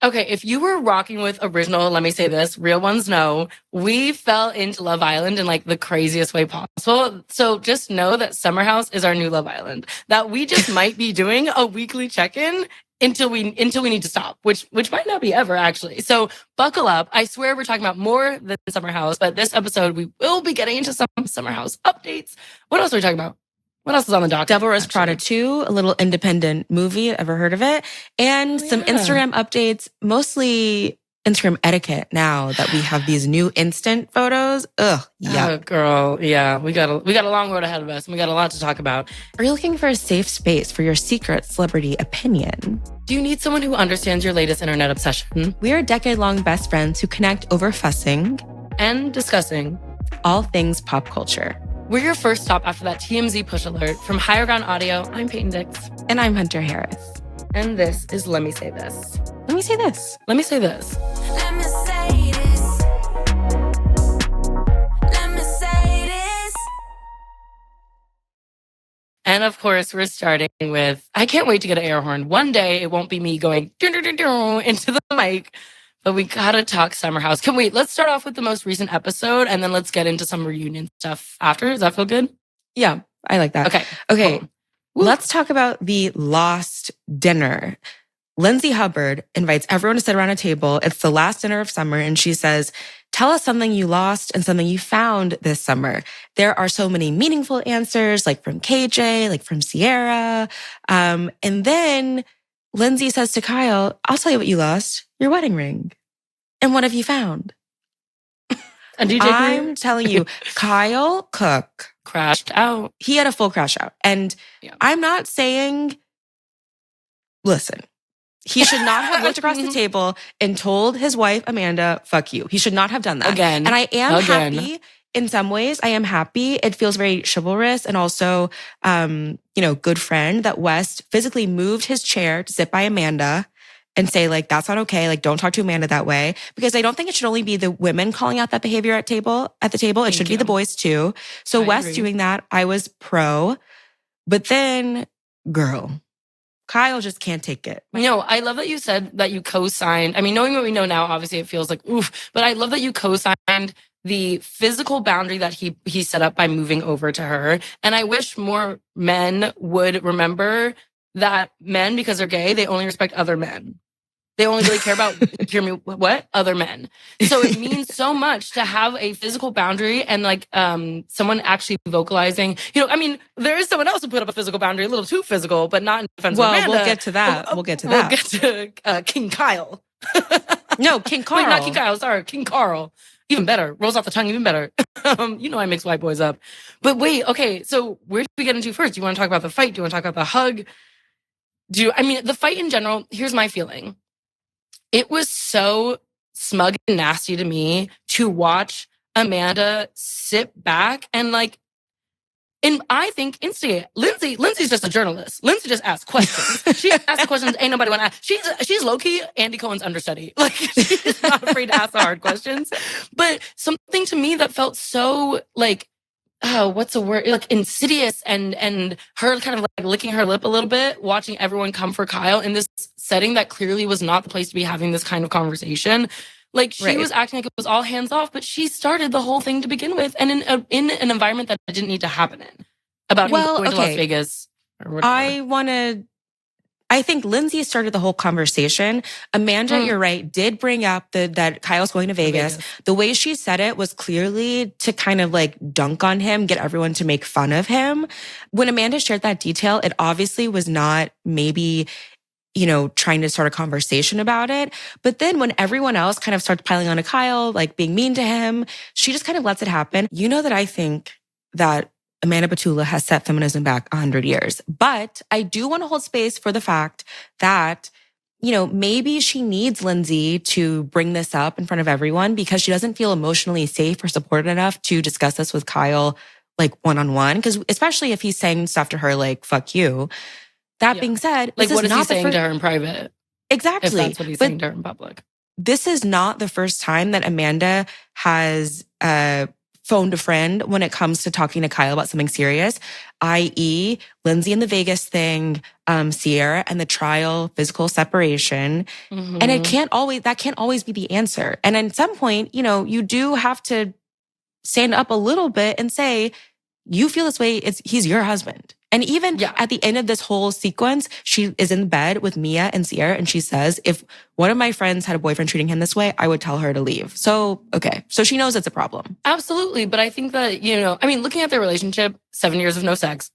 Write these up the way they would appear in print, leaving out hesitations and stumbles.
Okay, if you were rocking with original, let me say this, real ones know, we fell into Love Island in like the craziest way possible. So just know that Summer House is our new Love Island. That we just might be doing a weekly check-in until we need to stop, which might not be ever actually. So buckle up. I swear we're talking about more than Summer House, but this episode we will be getting into some Summer House updates. What else are we talking about? What else is on the docket? Devil Wears Prada 2, a little independent movie. Ever heard of it? And some Instagram updates, mostly Instagram etiquette now that we have these new instant photos. Yeah. Oh, girl. Yeah, we got a long road ahead of us and we got a lot to talk about. Are you looking for a safe space for your secret celebrity opinion? Do you need someone who understands your latest internet obsession? We are decade-long best friends who connect over fussing and discussing all things pop culture. We're your first stop after that TMZ push alert. From Higher Ground Audio, I'm Peyton Dix. And I'm Hunter Harris. And this is Let Me Say This. Let me say this. Let me say this. Let me say this. Let me say this. And of course, we're starting with, I can't wait to get an air horn. One day, it won't be me going into the mic. But we gotta talk Summer House. Let's start off with the most recent episode and then let's get into some reunion stuff after. Does that feel good? Yeah, I like that. Okay. Cool. Let's talk about the lost dinner. Lindsay Hubbard invites everyone to sit around a table. It's the last dinner of summer. And she says, tell us something you lost and something you found this summer. There are so many meaningful answers, like from KJ, like from Sierra. And then Lindsay says to Kyle, I'll tell you what you lost, your wedding ring. And what have you found? A DJ I'm telling you, Kyle Cook crashed out. He had a full crash out. And I'm not saying, listen, he should not have looked across the table and told his wife, Amanda, fuck you. He should not have done that. Again. And I am happy. In some ways, I am happy. It feels very chivalrous and also, good friend that West physically moved his chair to sit by Amanda and say, like, that's not okay. Like, don't talk to Amanda that way. Because I don't think it should only be the women calling out that behavior at the table. It should be the boys too. So West doing that, I was pro. But then, girl, Kyle just can't take it. No, I love that you said that you co-signed. I mean, knowing what we know now, obviously it feels like, oof. But I love that you co-signed the physical boundary that he set up by moving over to her. And I wish more men would remember that men, because they're gay, they only respect other men. They only really care about, hear me, what? Other men. So it means so much to have a physical boundary and like someone actually vocalizing. There is someone else who put up a physical boundary, a little too physical, but not in defense of Amanda. We'll get to that. We'll get to King Kyle. No, King Carl. Wait, not King Kyle, sorry, King Carl. Even better. Rolls off the tongue, even better. I mix white boys up. But wait, okay, so where do we get into first? Do you want to talk about the fight? Do you want to talk about the hug? The fight in general, here's my feeling. It was so smug and nasty to me to watch Amanda sit back and I think instigate. Lindsay's just a journalist. Lindsay just asks questions. She asks the questions ain't nobody want to ask. She's low-key Andy Cohen's understudy. Like, she's not afraid to ask the hard questions. But something to me that felt so what's a word? Like insidious and her kind of like licking her lip a little bit, watching everyone come for Kyle in this setting that clearly was not the place to be having this kind of conversation. Like she was acting like it was all hands off, but she started the whole thing to begin with, and in an environment that didn't need to happen in. About him going to Las Vegas or whatever. I think Lindsay started the whole conversation. Amanda, you're right, did bring up that Kyle's going to Vegas. The way she said it was clearly to kind of like dunk on him, get everyone to make fun of him. When Amanda shared that detail, it obviously was not maybe, trying to start a conversation about it. But then when everyone else kind of starts piling on to Kyle, like being mean to him, she just kind of lets it happen. You know that I think that Amanda Batula has set feminism back 100 years. But I do want to hold space for the fact that, maybe she needs Lindsay to bring this up in front of everyone because she doesn't feel emotionally safe or supported enough to discuss this with Kyle, like one-on-one. Because especially if he's saying stuff to her like, fuck you. That being said, like what is he saying to her in private? Exactly. If that's what he's saying to her in public. This is not the first time that Amanda has phoned a friend when it comes to talking to Kyle about something serious, i.e. Lindsay and the Vegas thing, Sierra and the trial, physical separation. Mm-hmm. And that can't always be the answer. And at some point, you do have to stand up a little bit and say, you feel this way, he's your husband. And even at the end of this whole sequence, she is in bed with Mia and Sierra, and she says, if one of my friends had a boyfriend treating him this way, I would tell her to leave. So, okay. So she knows it's a problem. Absolutely. But I think that, looking at their relationship, 7 years of no sex.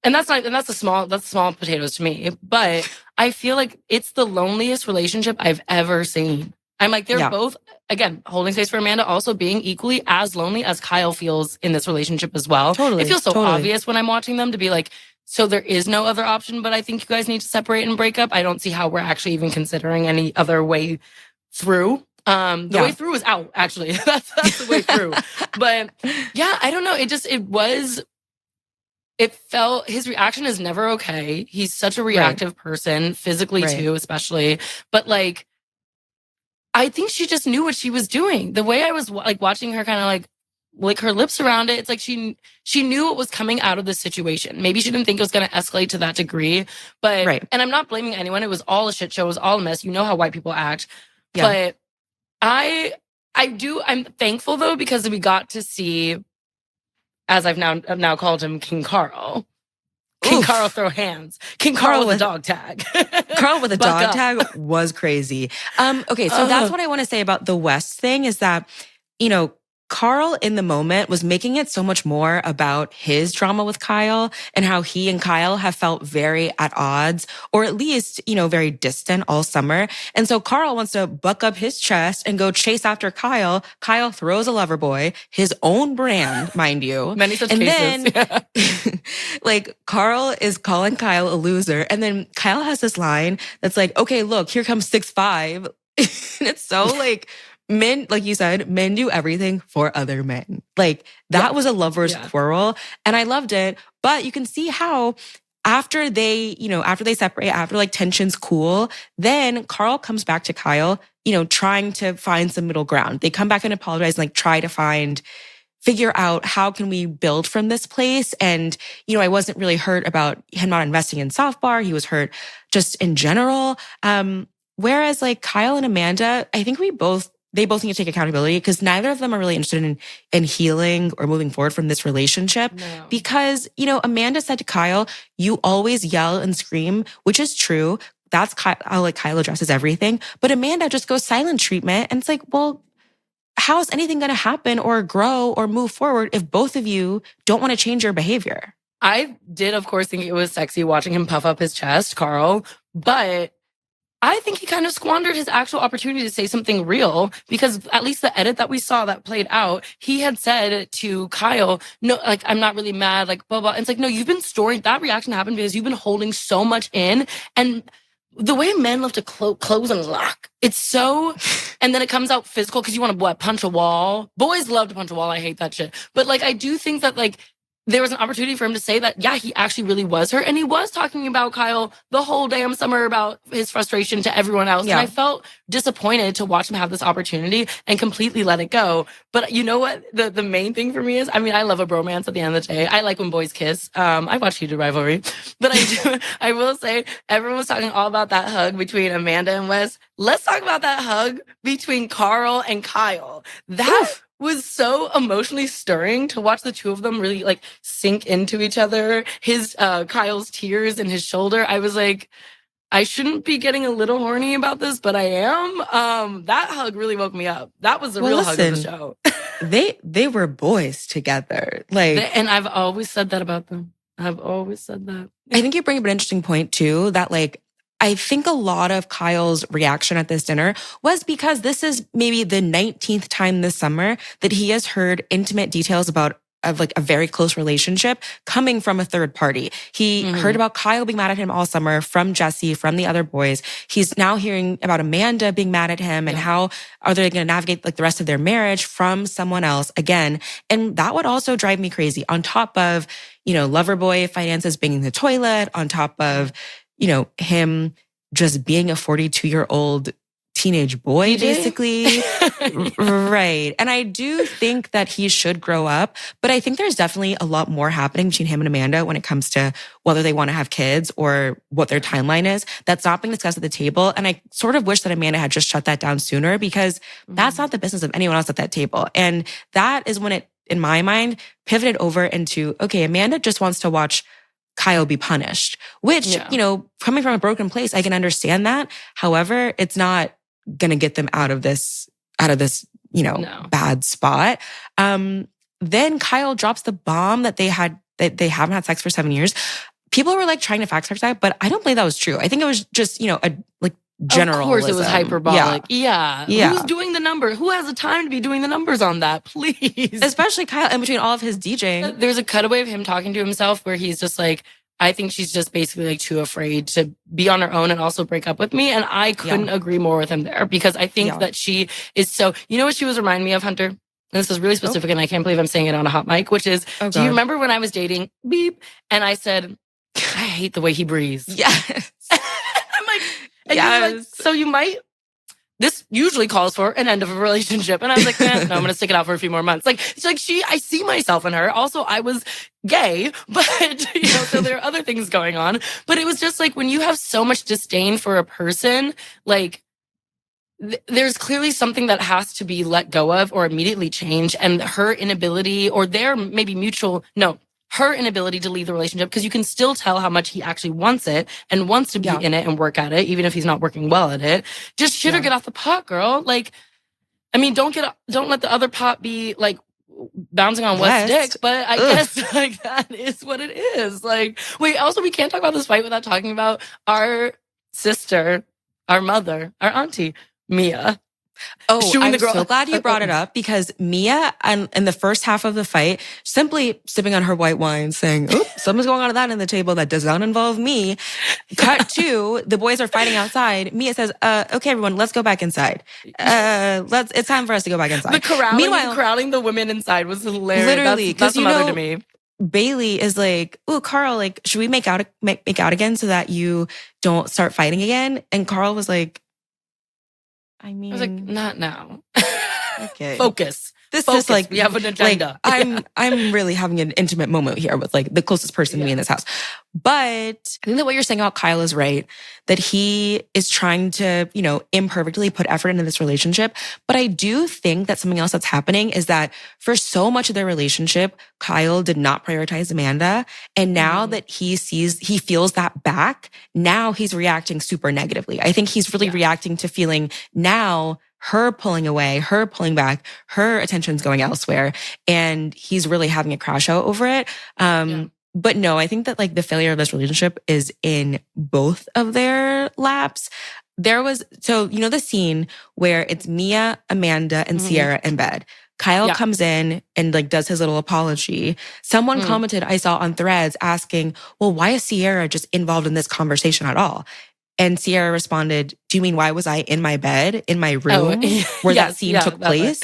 And that's small potatoes to me. But I feel like it's the loneliest relationship I've ever seen. I'm like, they're both, again, holding space for Amanda, also being equally as lonely as Kyle feels in this relationship as well. Totally. It feels so obvious when I'm watching them to be like, so there is no other option, but I think you guys need to separate and break up. I don't see how we're actually even considering any other way through. The way through is out, actually. that's the way through. But yeah, I don't know. It felt, his reaction is never okay. He's such a reactive person, physically too, especially. But like, I think she just knew what she was doing. The way I was like watching her kind of like lick her lips around it, it's like she knew what was coming out of this situation. Maybe she didn't think it was going to escalate to that degree, but and I'm not blaming anyone. It was all a shit show. It was all a mess. You know how white people act. Yeah. But I'm thankful though, because we got to see, as I've now called him, King Carl. King Carl throw hands. King Carl with a dog tag. Carl with a dog tag was crazy. Okay, so that's what I want to say about the West thing is that, Carl in the moment was making it so much more about his drama with Kyle and how he and Kyle have felt very at odds, or at least, very distant all summer. And so Carl wants to buck up his chest and go chase after Kyle. Kyle throws a lover boy, his own brand, mind you. Many such cases. Then, like Carl is calling Kyle a loser. And then Kyle has this line that's like, okay, look, here comes 6'5". And it's so like, men, like you said, men do everything for other men. Like that was a lover's quarrel. And I loved it. But you can see how after they separate, after like tensions cool, then Carl comes back to Kyle, trying to find some middle ground. They come back and apologize and like try to figure out how can we build from this place. And, I wasn't really hurt about him not investing in Soft Bar. He was hurt just in general. Whereas like Kyle and Amanda, I think they both need to take accountability because neither of them are really interested in healing or moving forward from this relationship. No. Because, Amanda said to Kyle, you always yell and scream, which is true. That's how like Kyle addresses everything. But Amanda just goes silent treatment. And it's like, well, how is anything going to happen or grow or move forward if both of you don't want to change your behavior? I did, of course, think it was sexy watching him puff up his chest, Carl, but I think he kind of squandered his actual opportunity to say something real because at least the edit that we saw that played out, he had said to Kyle, no, like, I'm not really mad, like, blah, blah. And it's like, no, you've been storing, that reaction happened because you've been holding so much in. And the way men love to close and lock, it's so, and then it comes out physical because you want to, punch a wall? Boys love to punch a wall. I hate that shit. But like, I do think that like, there was an opportunity for him to say that, yeah, he actually really was hurt. And he was talking about Kyle the whole damn summer about his frustration to everyone else. Yeah. And I felt disappointed to watch him have this opportunity and completely let it go. But you know what? The main thing for me is, I love a bromance at the end of the day. I like when boys kiss. I watch Heated Rivalry. But I will say, everyone was talking all about that hug between Amanda and Wes. Let's talk about that hug between Carl and Kyle. That was so emotionally stirring to watch the two of them really like sink into each other. His Kyle's tears in his shoulder. I was like, I shouldn't be getting a little horny about this, but I am. That hug really woke me up. That was the real hug of the show. they were boys together. And I've always said that about them. I've always said that. I think you bring up an interesting point too, that like, I think a lot of Kyle's reaction at this dinner was because this is maybe the 19th time this summer that he has heard intimate details of like a very close relationship coming from a third party. He heard about Kyle being mad at him all summer from Jesse, from the other boys. He's now hearing about Amanda being mad at him and how are they going to navigate like the rest of their marriage from someone else again. And that would also drive me crazy on top of, lover boy finances being in the toilet, on top of, him just being a 42-year-old teenage boy, DJ? basically. Right. And I do think that he should grow up, but I think there's definitely a lot more happening between him and Amanda when it comes to whether they want to have kids or what their timeline is. That's not being discussed at the table. And I sort of wish that Amanda had just shut that down sooner, because that's not the business of anyone else at that table. And that is when it, in my mind, pivoted over into, okay, Amanda just wants to watch Kyle be punished, which, you know, coming from a broken place, I can understand that. However, it's not going to get them out of this, you know, bad spot. Then Kyle drops the bomb that they haven't had sex for 7 years. People were like trying to fact check that, but I don't believe that was true. I think it was just, you know, a like general. Of course it was hyperbolic. Yeah. Who's doing the number? Who has the time to be doing the numbers on that? Please. Especially Kyle, in between all of his DJing. There's a cutaway of him talking to himself where he's just like, I think she's just basically like too afraid to be on her own and also break up with me. And I couldn't agree more with him there, because I think that she is so, you know what she was reminding me of, Hunter? And this is really specific, and I can't believe I'm saying it on a hot mic, which is, do you remember when I was dating Beep? And I said, I hate the way he breathes. Yes. I'm like, and you were like, so you might, this usually calls for an end of a relationship. And I was like, no, I'm going to stick it out for a few more months. Like, she's like, I see myself in her. Also, I was gay, but, you know, so there are other things going on. But it was just like, when you have so much disdain for a person, like, there's clearly something that has to be let go of or immediately change. And her inability, or their maybe her inability to leave the relationship, because you can still tell how much he actually wants it and wants to be in it and work at it, even if he's not working well at it. Just shit or get off the pot, girl. Like, I mean, don't let the other pot be like bouncing on West's dick, but I guess like that is what it is. Like, wait, also we can't talk about this fight without talking about our sister, our mother, our auntie, Mia. Oh, I'm so glad you brought it up, because Mia, in the first half of the fight, simply sipping on her white wine, saying, "Oh, something's going on at that end of the table that does not involve me." Cut to the boys are fighting outside. Mia says, "Okay, everyone, let's go back inside. It's time for us to go back inside." The corralling the women inside was hilarious. Literally, that's mother to me. Bailey is like, "Oh, Carl, like, should we make out again so that you don't start fighting again?" And Carl was like, I was like, not now. Okay. Focus. This is like, we have an agenda. Like, I'm really having an intimate moment here with like the closest person to me in this house. But I think that what you're saying about Kyle is right, that he is trying to, you know, imperfectly put effort into this relationship. But I do think that something else that's happening is that for so much of their relationship, Kyle did not prioritize Amanda. And now that he feels that back, now he's reacting super negatively. I think he's really reacting to feeling now her pulling away, her pulling back, her attention's going elsewhere. And he's really having a crash out over it. But no, I think that like the failure of this relationship is in both of their laps. So you know the scene where it's Mia, Amanda, and Sierra in bed. Kyle comes in and like does his little apology. Someone commented, I saw on Threads, asking, well, why is Sierra just involved in this conversation at all? And Sierra responded, do you mean why was I in my bed, in my room, where that scene took place?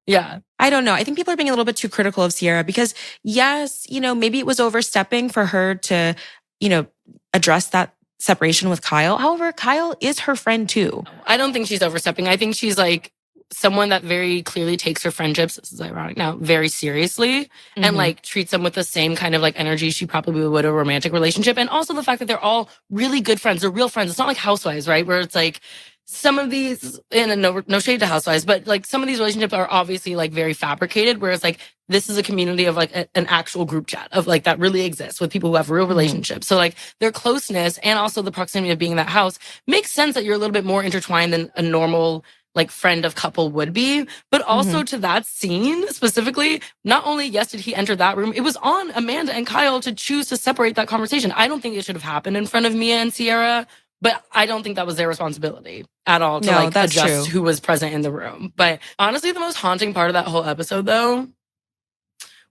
Yeah. I don't know. I think people are being a little bit too critical of Sierra because, yes, you know, maybe it was overstepping for her to, you know, address that separation with Kyle. However, Kyle is her friend too. I don't think she's overstepping. I think she's like someone that very clearly takes her friendships, this is ironic now, very seriously and like treats them with the same kind of like energy she probably would a romantic relationship. And also the fact that they're all really good friends. They're real friends. It's not like Housewives, right? Where it's like, some of these, and no shade to Housewives, but like some of these relationships are obviously like very fabricated, whereas like this is a community of like an actual group chat of like that really exists with people who have real relationships. So like their closeness and also the proximity of being in that house makes sense that you're a little bit more intertwined than a normal like friend of couple would be. But also to that scene specifically, not only, yes, did he enter that room, it was on Amanda and Kyle to choose to separate that conversation. I don't think it should have happened in front of Mia and Sierra. But I don't think that was their responsibility at all to like adjust who was present in the room. But honestly, the most haunting part of that whole episode, though,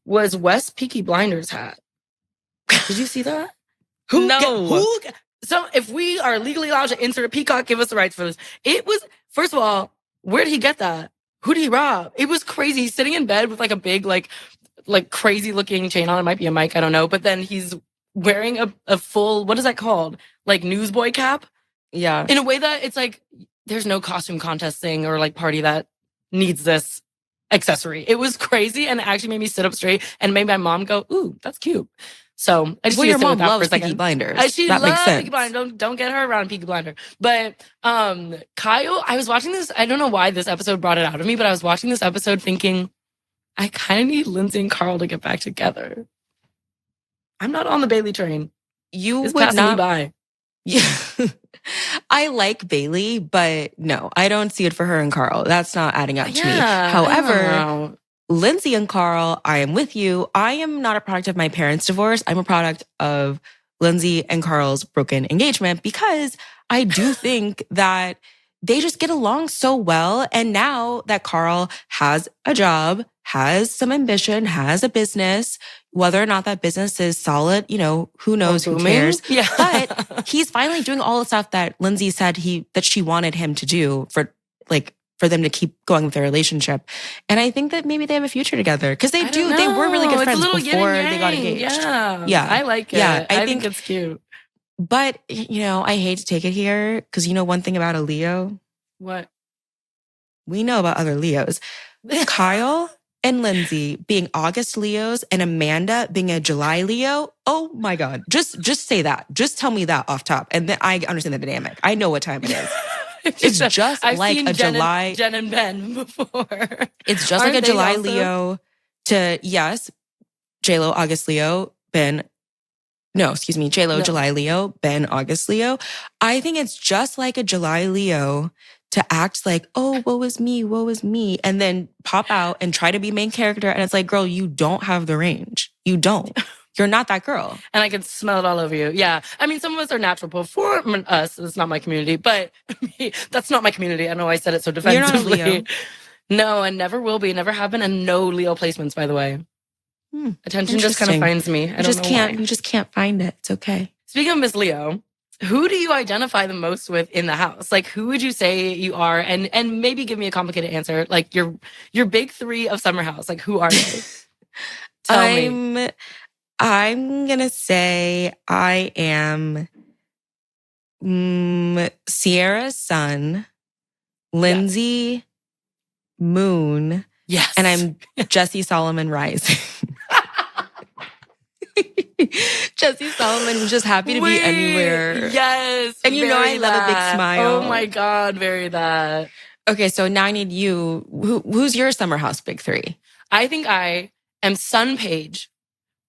was Wes Peaky Blinders' hat. Did you see that? So if we are legally allowed to insert a peacock, give us the rights for this. It was, first of all, where did he get that? Who did he rob? It was crazy. He's sitting in bed with like a big, like crazy looking chain on. It might be a mic, I don't know. But then he's wearing a full, what is that called? Like newsboy cap. Yeah. In a way that it's like, there's no costume contest thing or like party that needs this accessory. It was crazy and it actually made me sit up straight and made my mom go, ooh, that's cute. So I just Well, need to your sit with mom that for a loves second. Peaky Blinders. She that makes loves sense. Peaky Blinders. Don't get her around Peaky Blinder. But Kyle, I was watching this. I don't know why this episode brought it out of me, but I was watching this episode thinking, I kind of need Lindsay and Carl to get back together. I'm not on the Bailey train. You It's would passing me not. by. Yeah. I like Bailey, but no, I don't see it for her and Carl. That's not adding up to me. I However, don't know. Lindsay and Carl, I am with you. I am not a product of my parents' divorce. I'm a product of Lindsay and Carl's broken engagement because I do think that they just get along so well. And now that Carl has a job, has some ambition, has a business, whether or not that business is solid, who knows, who cares? Yeah. But he's finally doing all the stuff that Lindsay said that she wanted him to do for them to keep going with their relationship. And I think that maybe they have a future together because they were really good friends before they got engaged. Yeah. I like it. Yeah, I think it's cute. But, I hate to take it here because one thing about a Leo, What? we know about other Leos. Kyle and Lindsay being August Leos and Amanda being a July Leo. Oh my God. Just say that. Just tell me that off top. And then I understand the dynamic. I know what time it is. It's just I've like seen a July. Jen and Ben before. It's just like a July Leo to, yes, J-Lo, August Leo, Ben. No, excuse me, J-Lo, No. July Leo, Ben, August Leo. I think it's just like a July Leo to act like, oh, woe is me, and then pop out and try to be main character. And it's like, girl, you don't have the range. You don't. You're not that girl. And I can smell it all over you. Yeah. I mean, some of us are natural performers. It's not my community, but that's not my community. I know I said it so defensively. You're not a Leo. No, and never will be, never have been, and no Leo placements, by the way. Attention just kind of Interesting. finds me. I don't know why. You just can't find it. It's okay. Speaking of Miss Leo, who do you identify the most with in the house? Like, who would you say you are? And maybe give me a complicated answer. Like your big three of Summer House. Like, who are they? Tell me. I'm gonna say I am Sierra's son, Lindsay Moon, Yes. and I'm Jesse Solomon Rising. Jesse Solomon was just happy to be anywhere. Yes. And I love a big smile. Oh my God, very that. Okay, so now I need you. Who's your Summer House big three? I think I am Sun Page,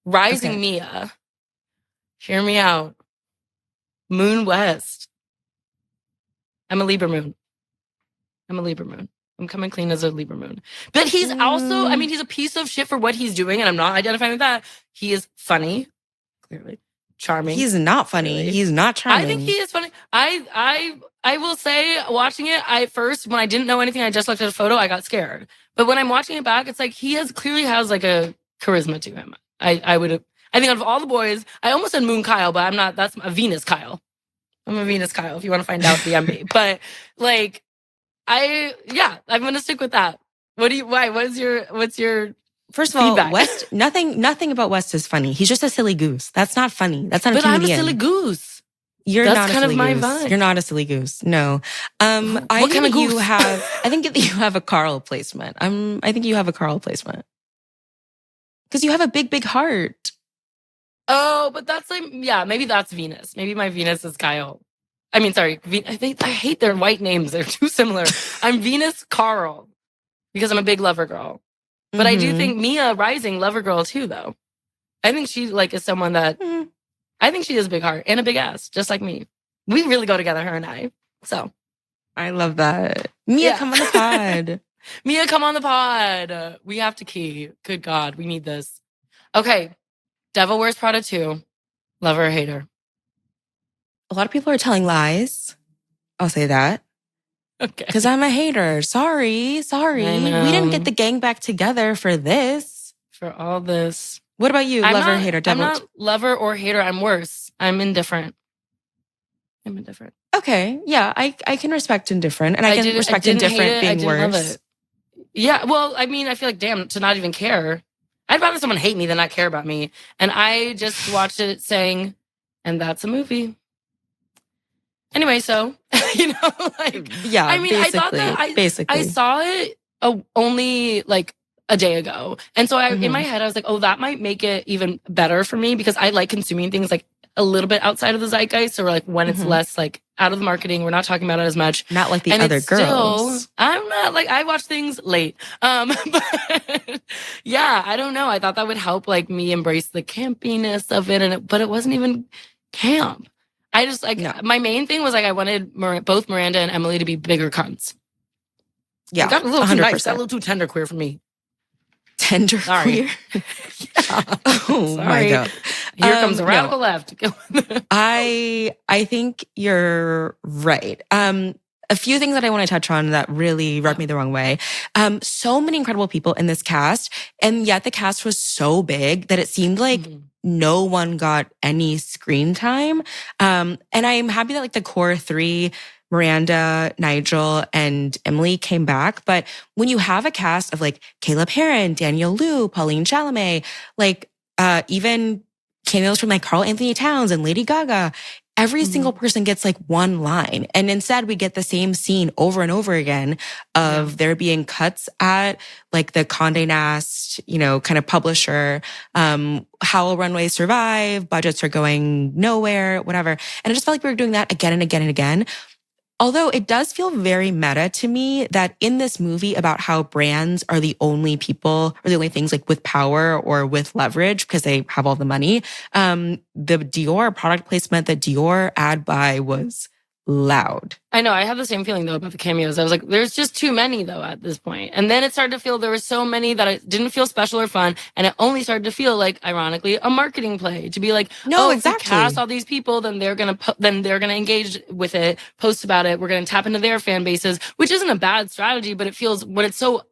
Rising Okay. Mia, hear me out, Moon West. I'm a Libra Moon. I'm coming clean as a Libra Moon. But he's also, he's a piece of shit for what he's doing, and I'm not identifying with that. He is funny, clearly. Charming. He's not funny. Clearly. He's not charming. I think he is funny. I will say, watching it, when I didn't know anything, I just looked at a photo, I got scared. But when I'm watching it back, it's like he clearly has like a charisma to him. I think out of all the boys, I almost said Moon Kyle, but I'm not. That's a Venus Kyle. I'm a Venus Kyle if you want to find out the MB. But like, I'm gonna stick with that. What's your First of all, feedback? West, nothing about West is funny. He's just a silly goose. That's not funny. That's not a But I'm a comedian. silly goose. You're That's not a kind of silly my goose. vibe. You're not a silly goose. No. I What think kind of that you goose? I think that you have a Carl placement. I think you have a Carl placement. Because you have a big, big heart. Oh, but that's like, maybe that's Venus. Maybe my Venus is Kyle. I mean, sorry. I hate their white names. They're too similar. I'm Venus Carl because I'm a big lover girl. But I do think Mia Rising lover girl too, though. I think she is someone that I think she has a big heart and a big ass, just like me. We really go together, her and I. So I love that. Mia, come on the pod. Mia, come on the pod. We have to key. Good God, we need this. Okay. Devil Wears Prada 2. Lover or hater? A lot of people are telling lies. I'll say that. Okay. Because I'm a hater. Sorry. I know. We didn't get the gang back together for this. For all this. What about you, lover or hater? I'm Devil? not lover or hater. I'm worse. I'm indifferent. Okay. Yeah, I can respect indifferent. And I can respect didn't hate indifferent it. I being didn't love worse. it. Yeah, well, I mean, I feel like, damn, to not even care. I'd rather someone hate me than not care about me. And I just watched it saying, and that's a movie. Anyway, so, like, Yeah, I mean, I thought that basically. I saw it only like a day ago. And so in my head, I was like, oh, that might make it even better for me because I like consuming things like a little bit outside of the zeitgeist or like when it's less like out of the marketing. We're not talking about it as much. Not like the and other it's girls. Still, I'm not like, I watch things late. But yeah, I don't know. I thought that would help like me embrace the campiness of it. But it wasn't even camp. I just like, my main thing was like, I wanted both Miranda and Emily to be bigger cunts. Yeah. It got a little 100%. too nice, got a little too tender queer for me. Tender queer? Oh my God. Here comes the radical left. I think you're right. A few things that I want to touch on that really rubbed me the wrong way. So many incredible people in this cast, and yet the cast was so big that it seemed like no one got any screen time. And I'm happy that like the core three, Miranda, Nigel, and Emily came back. But when you have a cast of like Caleb Heron, Daniel Liu, Pauline Chalamet, like even cameos from like Carl Anthony Towns and Lady Gaga, every single person gets like one line. And instead we get the same scene over and over again of there being cuts at like the Condé Nast, kind of publisher, how will runways survive? Budgets are going nowhere, whatever. And I just felt like we were doing that again and again and again. Although it does feel very meta to me that in this movie about how brands are the only people or the only things like with power or with leverage because they have all the money. The Dior product placement, the Dior ad buy was loud. I know. I have the same feeling though about the cameos. I was like, there's just too many though at this point. And then it started to feel there were so many that it didn't feel special or fun. And it only started to feel like, ironically, a marketing play to be like, no, exactly. If we cast all these people, then they're gonna engage with it, post about it. We're gonna tap into their fan bases, which isn't a bad strategy, but it feels when it's so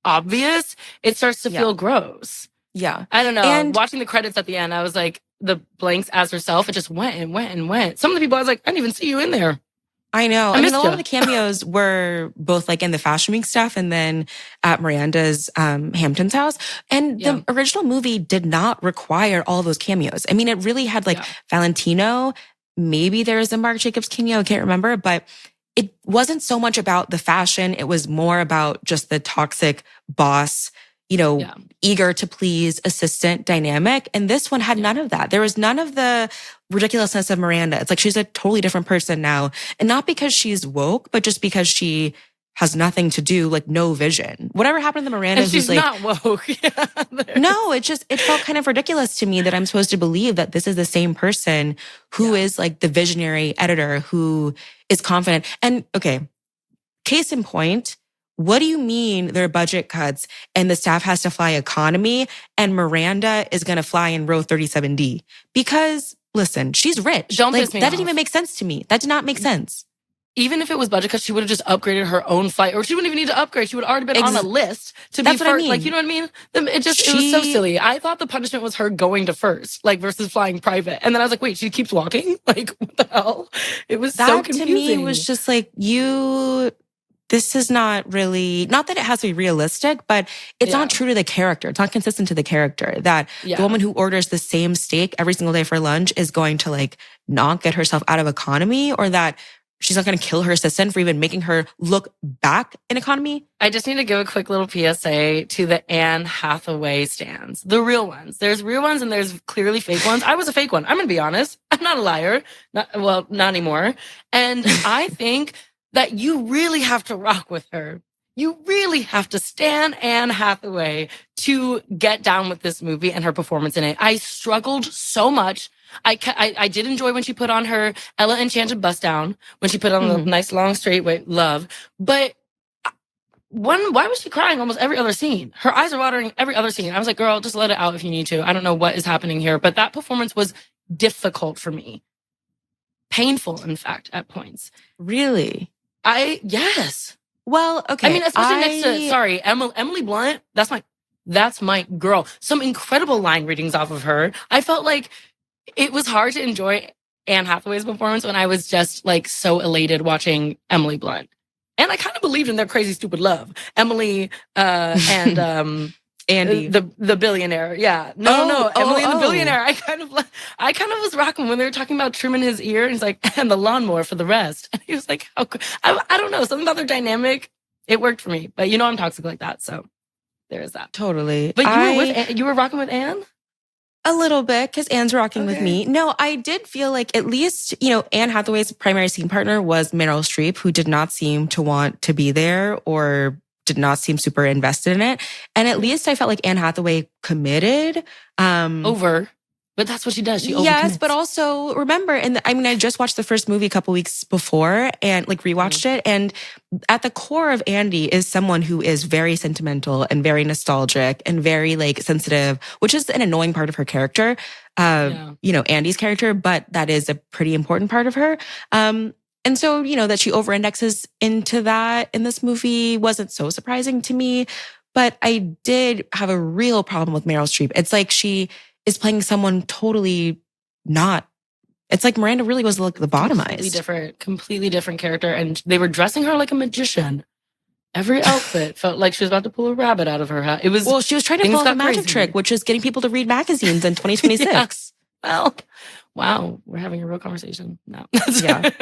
obvious, it starts to feel gross. Yeah, I don't know. And watching the credits at the end, I was like, the blanks as herself, it just went and went and went. Some of the people, I was like, I didn't even see you in there. I know. I mean, a lot of the cameos were both like in the Fashion Week stuff and then at Miranda's Hampton's house. And the original movie did not require all those cameos. I mean, it really had like Valentino. Maybe there was a Marc Jacobs cameo. I can't remember. But it wasn't so much about the fashion. It was more about just the toxic boss, eager to please assistant dynamic. And this one had none of that. There was none of the ridiculousness of Miranda. It's like she's a totally different person now. And not because she's woke, but just because she has nothing to do, like no vision. Whatever happened to Miranda, and she's like, not woke. No, it felt kind of ridiculous to me that I'm supposed to believe that this is the same person who is like the visionary editor who is confident. And okay, case in point, what do you mean there are budget cuts and the staff has to fly economy and Miranda is going to fly in row 37D? Because listen, she's rich. Don't piss me that off. didn't even make sense to me. That did not make sense. Even if it was budget cuts, she would have just upgraded her own flight, or she wouldn't even need to upgrade. She would have already been on a list to be first. I mean. Like, you know what I mean? It was so silly. I thought the punishment was her going to first, like versus flying private. And then I was like, wait, she keeps walking? Like, what the hell? It was so confusing. That to me was just like, this is not really, not that it has to be realistic, but it's not true to the character. It's not consistent to the character that the woman who orders the same steak every single day for lunch is going to like not get herself out of economy, or that she's not going to kill her assistant for even making her look back in economy. I just need to give a quick little PSA to the Anne Hathaway stans. The real ones. There's real ones and there's clearly fake ones. I was a fake one. I'm going to be honest. I'm not a liar. Not anymore. And I think that you really have to rock with her. You really have to stan Anne Hathaway to get down with this movie and her performance in it. I struggled so much. I did enjoy when she put on her Ella Enchanted bust down, when she put on the nice long straight wait love. But why was she crying almost every other scene? Her eyes are watering every other scene. I was like, girl, just let it out if you need to. I don't know what is happening here. But that performance was difficult for me. Painful, in fact, at points. Really? Yes. Well, okay. I mean, especially next to, Emily Blunt. That's my girl. Some incredible line readings off of her. I felt like it was hard to enjoy Anne Hathaway's performance when I was just like so elated watching Emily Blunt. And I kind of believed in their crazy, stupid love. Emily, and, Andy. The billionaire. Yeah. No. Emily and the billionaire. I kind of was rocking when they were talking about trimming his ear. And he's like, and the lawnmower for the rest. And he was like, how cool. I don't know. Something about their dynamic. It worked for me. But I'm toxic like that. So there is that. Totally. But you were rocking with Anne? A little bit, because Anne's rocking with me. No, I did feel like at least, Anne Hathaway's primary scene partner was Meryl Streep, who did not seem to want to be there or did not seem super invested in it. And at least I felt like Anne Hathaway committed. But that's what she does. She Yes, but also remember, I just watched the first movie a couple weeks before and rewatched it. And at the core of Andy is someone who is very sentimental and very nostalgic and very sensitive, which is an annoying part of her character. Andy's character, but that is a pretty important part of her. And so, that she over-indexes into that in this movie wasn't so surprising to me. But I did have a real problem with Meryl Streep. It's like she is playing someone totally not. It's like Miranda really was the bottomized. Completely different character. And they were dressing her like a magician. Every outfit felt like she was about to pull a rabbit out of her hat. She was trying to pull the magic trick, which is getting people to read magazines in 2026. Well, wow, we're having a real conversation now.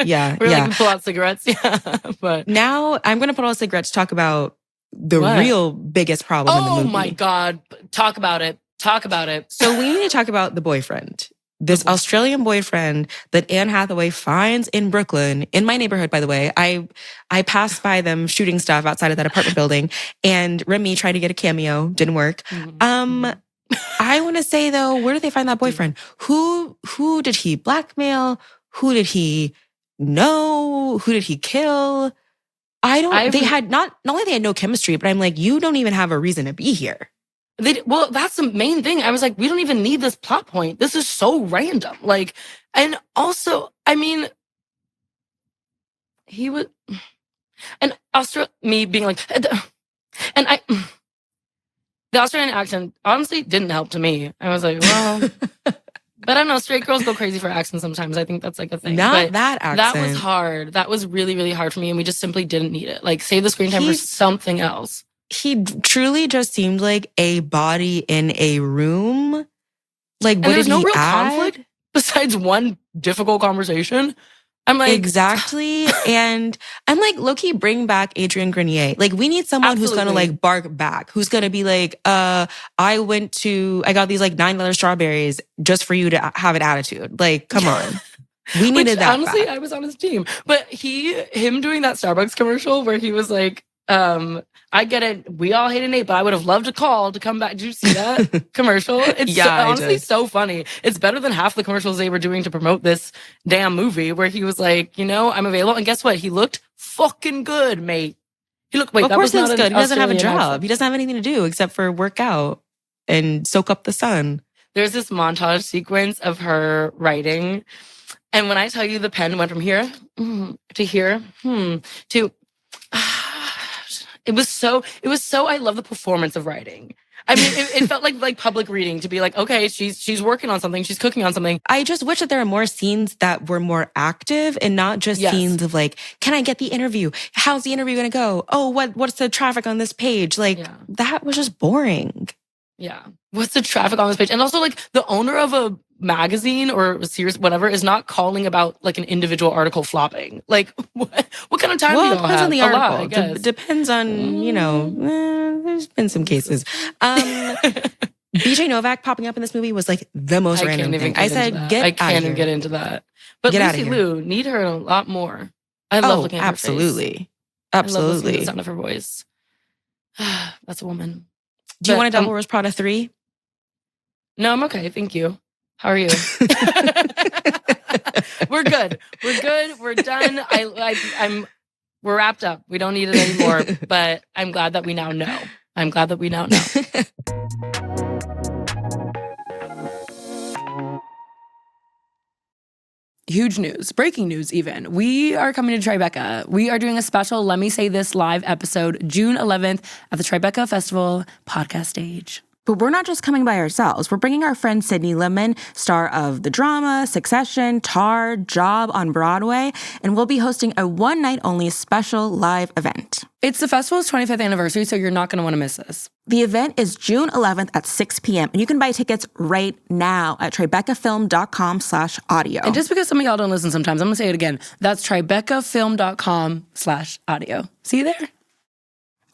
Yeah. We're pull out cigarettes. Yeah. But now I'm going to put out cigarettes to talk about the real biggest problem in the movie. Oh my God. Talk about it. So we need to talk about the boyfriend. This Australian boyfriend that Anne Hathaway finds in Brooklyn, in my neighborhood, by the way. I passed by them shooting stuff outside of that apartment building, and Remy tried to get a cameo, didn't work. I want to say though, where did they find that boyfriend? Who did he blackmail? Who did he know? Who did he kill? They had not only they had no chemistry, but I'm like, you don't even have a reason to be here. That's the main thing. I was like, we don't even need this plot point. This is so random. And also, he would, and me being like, and the Australian accent honestly didn't help to me. I was like, well, but I don't know. Straight girls go crazy for accents sometimes. I think that's a thing. Not that accent. That was hard. That was really, really hard for me. And we just simply didn't need it. Save the screen time for something else. He truly just seemed like a body in a room. What did he real add? Conflict besides one difficult conversation. I'm like, exactly. And I'm like, low-key, bring back Adrienne Grenier. We need someone who's going to bark back, who's going to be like, I got these $9 strawberries just for you to have an attitude. Come on. We needed that. Honestly, back. I was on his team. But him doing that Starbucks commercial where he was like, I get it. We all hate Nate, but I would have loved a call to come back. Did you see that commercial? It's honestly so funny. It's better than half the commercials they were doing to promote this damn movie where he was like, I'm available. And guess what? He looked fucking good, mate. Of course he looks good. He doesn't have a job. He doesn't have anything to do except for work out and soak up the sun. There's this montage sequence of her writing. And when I tell you the pen went from here to here to... It was so, I love the performance of writing. It felt like public reading to be like, okay, she's working on something. She's cooking on something. I just wish that there are more scenes that were more active and not just scenes of can I get the interview? How's the interview going to go? Oh, what's the traffic on this page? That was just boring. Yeah. What's the traffic on this page? And also the owner of a magazine or a series, whatever, is not calling about an individual article flopping. What kind of time do you all have? Depends on the article. I guess. Depends on, there's been some cases. BJ Novak popping up in this movie was the most random thing. I said, I can't even get into that. But Lucy Liu, need her a lot more. I love looking at her face. Absolutely. I love listening to the sound of her voice. That's a woman. Do you want a Double Rose Prada 3? No, I'm okay. Thank you. How are you? We're good. We're done. We're wrapped up. We don't need it anymore. But I'm glad that we now know. Huge news, breaking news even. We are coming to Tribeca. We are doing a special Lemme Say This live episode June 11th at the Tribeca Festival podcast stage. But we're not just coming by ourselves. We're bringing our friend Sydney Lemon, star of The Drama, Succession, Tar, Job on Broadway, and we'll be hosting a one-night-only special live event. It's the festival's 25th anniversary, so you're not going to want to miss this. The event is June 11th at 6 p.m. and you can buy tickets right now at tribecafilm.com/audio. And just because some of y'all don't listen sometimes, I'm going to say it again. That's tribecafilm.com/audio. See you there.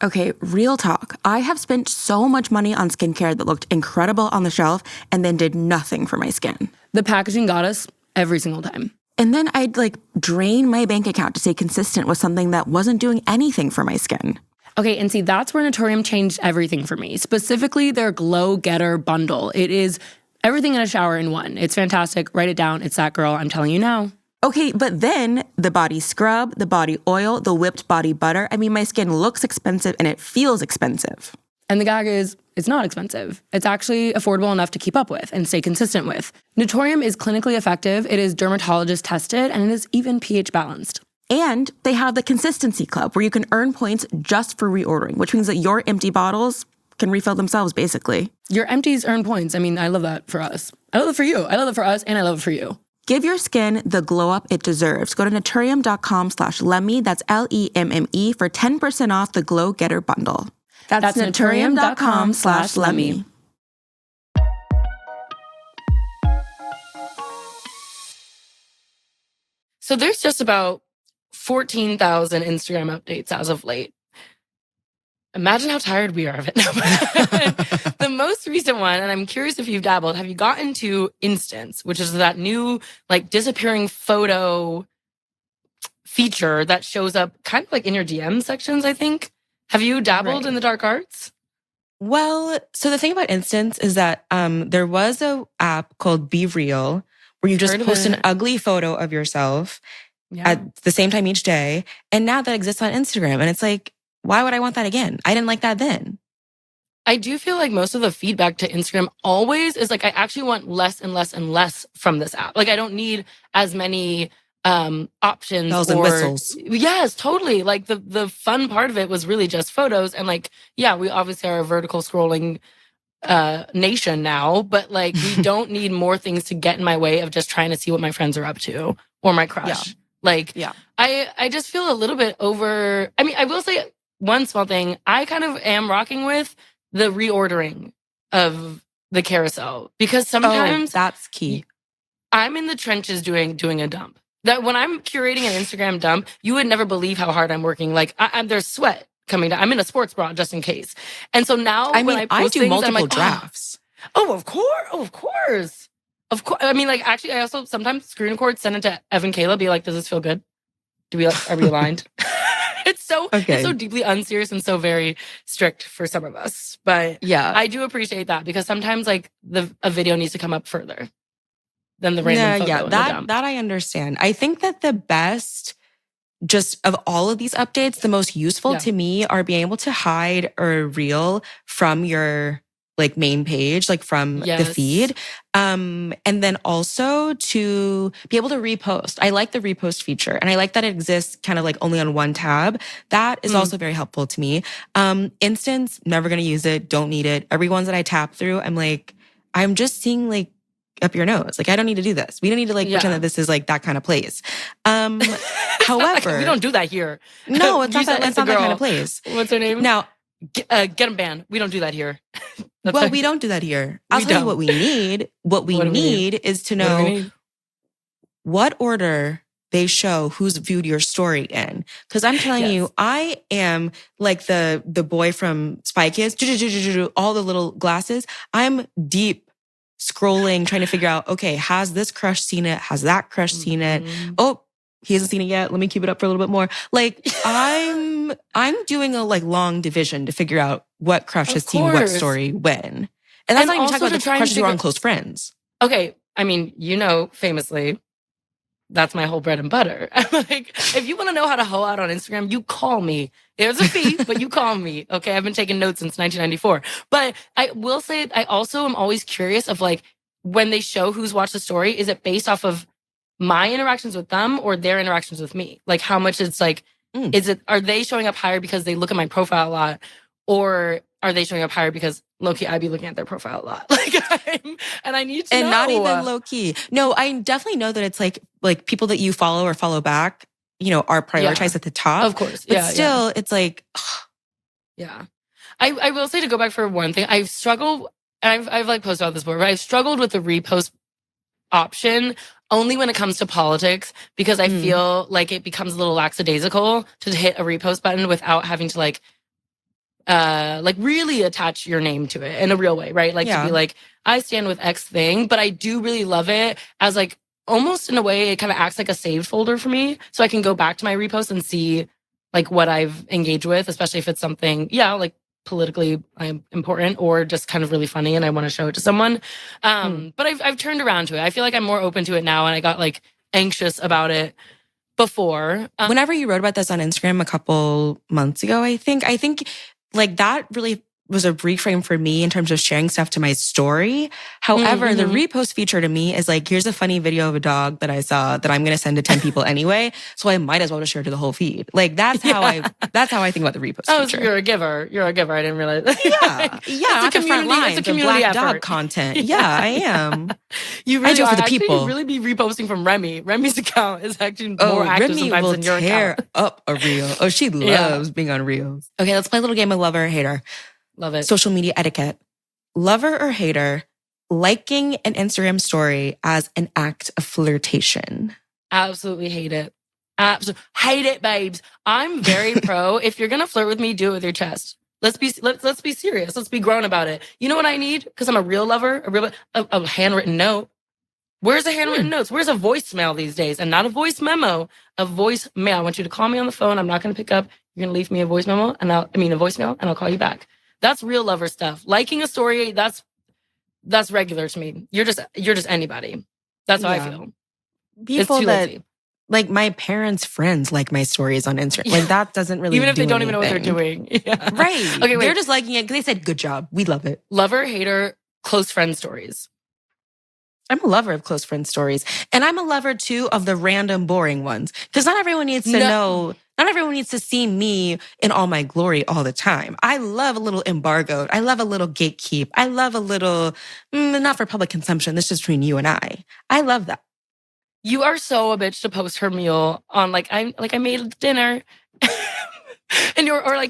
Okay, real talk. I have spent so much money on skincare that looked incredible on the shelf and then did nothing for my skin. The packaging got us every single time. And then I'd drain my bank account to stay consistent with something that wasn't doing anything for my skin. Okay, and see, that's where Naturium changed everything for me, specifically their Glow Getter bundle. It is everything in a shower in one. It's fantastic. Write it down. It's that girl. I'm telling you now. Okay, but then the body scrub, the body oil, the whipped body butter. I mean, my skin looks expensive and it feels expensive. And the gag is, it's not expensive. It's actually affordable enough to keep up with and stay consistent with. Naturium is clinically effective. It is dermatologist tested, and it is even pH balanced. And they have the Consistency Club where you can earn points just for reordering, which means that your empty bottles can refill themselves, basically. Your empties earn points. I mean, I love that for us. I love it for you. I love it for us, and I love it for you. Give your skin the glow up it deserves. Go to naturium.com/Lemme, that's LEMME, for 10% off the Glow Getter bundle. That's naturium.com/Lemme. So there's just about 14,000 Instagram updates as of late. Imagine how tired we are of it. The most recent one, and I'm curious if you've dabbled, have you gotten to Instance, which is that new disappearing photo feature that shows up kind of in your DM sections, I think? Have you dabbled in the dark arts? Well, so the thing about Instance is that there was a app called Be Real where you just post an ugly photo of yourself at the same time each day. And now that exists on Instagram. And it's why would I want that again? I didn't like that then. I do feel like most of the feedback to Instagram always is I actually want less and less and less from this app. I don't need as many options. Bells and whistles. Yes, totally. The fun part of it was really just photos. And we obviously are a vertical scrolling nation now, but we don't need more things to get in my way of just trying to see what my friends are up to or my crush. I just feel a little bit over. I mean, I will say one small thing. I kind of am rocking with the reordering of the carousel because sometimes that's key. I'm in the trenches doing a dump. That when I'm curating an Instagram dump, you would never believe how hard I'm working. There's sweat coming down. I'm in a sports bra just in case. And so now I post do things, multiple drafts. Oh, of course. I mean, actually, I also sometimes screen record, send it to Evan Kayla, be like, does this feel good? Are we aligned? It's so deeply unserious and so very strict for some of us. But yeah, I do appreciate that because sometimes a video needs to come up further than the random photo. Yeah, that I understand. I think that the best, just of all of these updates, the most useful to me are being able to hide a reel from your main page, from the feed. And then also to be able to repost. I like the repost feature and I like that it exists kind of only on one tab. That is also very helpful to me. Instance, never going to use it. Don't need it. Every ones that I tap through, I'm just seeing up your nose. I don't need to do this. We don't need to pretend that this is that kind of place. However, we don't do that here. No, it's not that kind of place. What's her name? Now, get them banned. We don't do that here. We don't do that here. I'll tell you what we need. What we need is to know what order they show who's viewed your story in. Because I'm telling you, I am the boy from Spy Kids, all the little glasses. I'm deep scrolling, trying to figure out, okay, has this crush seen it? Has that crush seen it? Oh, he hasn't seen it yet. Let me keep it up for a little bit more. I'm doing a long division to figure out what crush has seen what story when. And that's not even talking about the crushes who are on close friends. Okay. I mean, famously, that's my whole bread and butter. If you want to know how to hoe out on Instagram, you call me. There's a fee, but you call me. Okay. I've been taking notes since 1994. But I will say, I also am always curious of when they show who's watched the story, is it based off of my interactions with them or their interactions with me? How much it's are they showing up higher because they look at my profile a lot? Or are they showing up higher because low-key I'd be looking at their profile a lot? And I need to know. And not even low-key. No, I definitely know that it's people that you follow or follow back, are prioritized at the top. Of course. But still, it's yeah. I will say, to go back for one thing, I've struggled, and I've like posted about this before, but I've struggled with the repost option only when it comes to politics, because I feel like it becomes a little lackadaisical to hit a repost button without having to like really attach your name to it in a real way, right? Like to be like, I stand with X thing, but I do really love it as like almost in a way it kind of acts like a saved folder for me, so I can go back to my repost and see like what I've engaged with, especially if it's something, like politically important or just kind of really funny and I want to show it to someone. But I've turned around to it. I feel like I'm more open to it now, and I got like anxious about it before. Whenever you wrote about this on Instagram a couple months ago, I think like that really was a reframe for me in terms of sharing stuff to my story. However, the repost feature to me is like, here's a funny video of a dog that I saw that I'm going to send to 10 people anyway. So I might as well just share it to the whole feed. Like that's how I think about the repost feature. So you're a giver. You're a giver. I didn't realize. It's a community. It's a community black dog content. Yeah, I am. You really I do it for the actually people. Really be reposting from Remy. Remy's account is actually more active Remy sometimes will than your tear account. up a reel. Oh, she loves being on reels. Okay, let's play a little game of lover or hater. Love it. Social media etiquette. Lover or hater, liking an Instagram story as an act of flirtation. Absolutely hate it. Absolutely hate it, babes. I'm very pro. If you're gonna flirt with me, do it with your chest. Let's be serious. Let's be grown about it. You know what I need? Because I'm a real lover. A handwritten note. Where's the handwritten notes? Where's a voicemail these days? And not a voice memo. A voicemail. I want you to call me on the phone. I'm not gonna pick up. You're gonna leave me a voice memo, and a voicemail, and I'll call you back. That's real lover stuff. Liking a story, that's regular to me. You're just anybody. That's how I feel. People that, like my parents' friends like my stories on Instagram. Like that doesn't really even if they don't anything. even know what they're doing. Yeah. Right. Okay, wait. They're just liking it because they said, good job. We love it. Lover, hater, close friend stories. I'm a lover of close friend stories. And I'm a lover too of the random boring ones. Because not everyone needs to know. Not everyone needs to see me in all my glory all the time. I love a little embargoed. I love a little gatekeep. I love a little, not for public consumption. This is between you and I. I love that. You are so a bitch to post her meal on I made dinner. And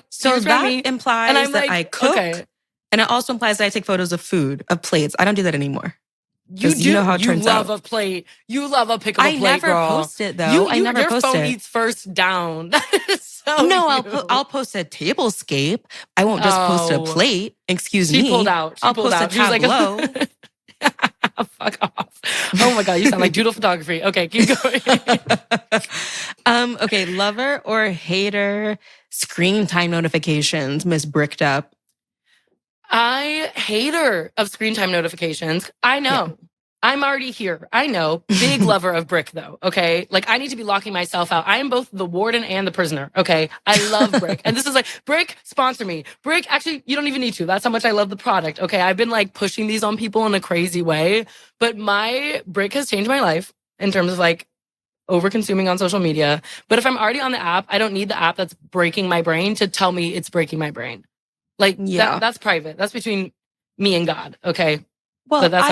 so that Remy. implies and I'm that like, I cook. Okay. And it also implies that I take photos of food, of plates. I don't do that anymore. You do. You know how it turns out. You love a plate. You love a pick of a plate, I never girl. post it though. I never post it. Your phone eats first down. That is so I'll post a tablescape. I won't just post a plate. Excuse me. She pulled out. I'll post a tableau. Fuck off. Oh my God, you sound like doodle photography. Okay, keep going. Okay, lover or hater screen time notifications, Miss Bricked Up. I hater of screen time notifications. I know. Yeah. I'm already here. I know. Big lover of Brick, though. Okay. Like, I need to be locking myself out. I am both the warden and the prisoner. Okay. I love Brick. And this is like, Brick, sponsor me. Brick, actually, you don't even need to. That's how much I love the product. Okay. I've been like pushing these on people in a crazy way. But my Brick has changed my life in terms of like over consuming on social media. But if I'm already on the app, I don't need the app that's breaking my brain to tell me it's breaking my brain. Like, that's private. That's between me and God. Okay. Well, but that's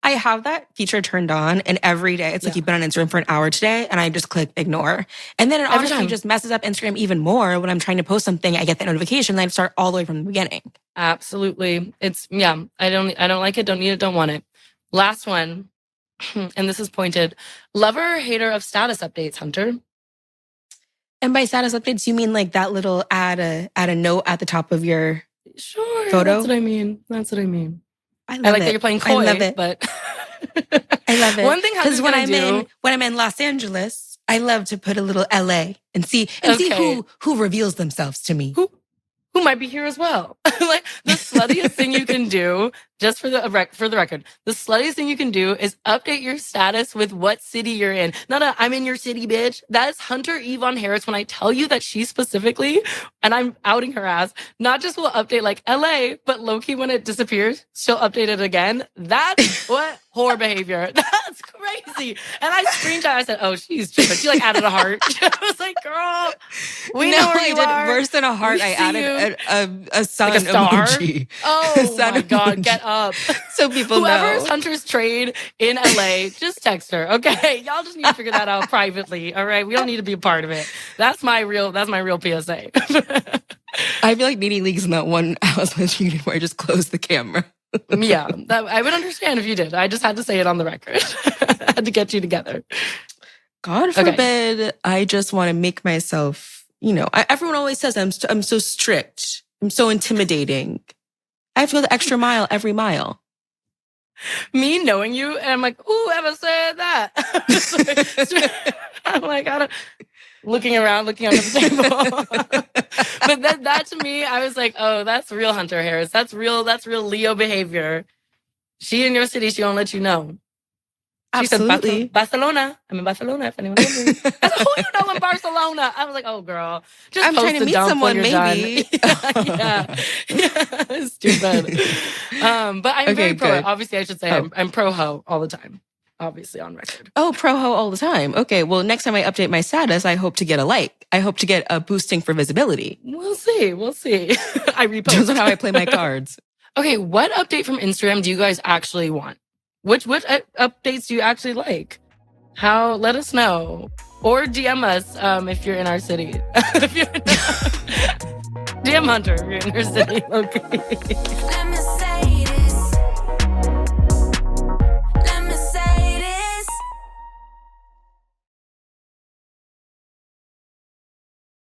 I have that feature turned on, and every day it's like you've been on Instagram for an hour today, and I just click ignore. And then it obviously just messes up Instagram even more when I'm trying to post something. I get that notification, and I start all the way from the beginning. Absolutely. It's I don't like it, don't need it, don't want it. Last one, and this is pointed. Lover or hater of status updates, Hunter? And by status updates, you mean like that little add a note at the top of your photo? That's what I mean. I like that you're playing coy, I love it. But I love it. One thing because when I'm in Los Angeles, I love to put a little LA and see who reveals themselves to me. Who might be here as well. Like the sluttiest thing you can do, just for the record, the sluttiest thing you can do is update your status with what city you're in. Not I'm in your city, bitch. That's Hunter Yvonne Harris when I tell you that she specifically, and I'm outing her ass, not just will update like LA, but low-key when it disappears, she'll update it again. That's what whore behavior. That's crazy. And I screenshot, I said, oh, she's tripping. She like added a heart. I was like, girl, we know where you are. Worse than a heart, I added a sun like a star? emoji. Oh my God, get up. So people Whoever's know. Hunter's trade in LA, just text her. Okay. Y'all just need to figure that out privately. All right. We don't need to be a part of it. That's my real PSA. I feel like Nene League's in that one Housewives reunion where I just closed the camera. Yeah, I would understand if you did. I just had to say it on the record. I had to get you together. God forbid I just want to make myself, everyone always says I'm so strict. I'm so intimidating. I have to go the extra mile every mile. Me knowing you, and I'm like, who ever said that? I'm like, looking around, looking under the table. But that to me, I was like, oh, that's real Hunter Harris. That's real Leo behavior. She in your city, she won't let you know. She Absolutely. said, Barcelona. I'm in Barcelona, if anyone's wondering. I said, who you know in Barcelona? I was like, oh, girl. Just I'm trying to meet someone, maybe. Yeah. Stupid. But I'm very pro. Good. Obviously, I should say I'm pro-ho all the time. Obviously, on record. Oh, pro-ho all the time. Okay, well, next time I update my status, I hope to get a like. I hope to get a boosting for visibility. We'll see. I repost. Depends on how I play my cards. Okay, what update from Instagram do you guys actually want? Which updates do you actually like? Let us know. Or DM us if you're in our city. DM Hunter if you're in our city. Okay.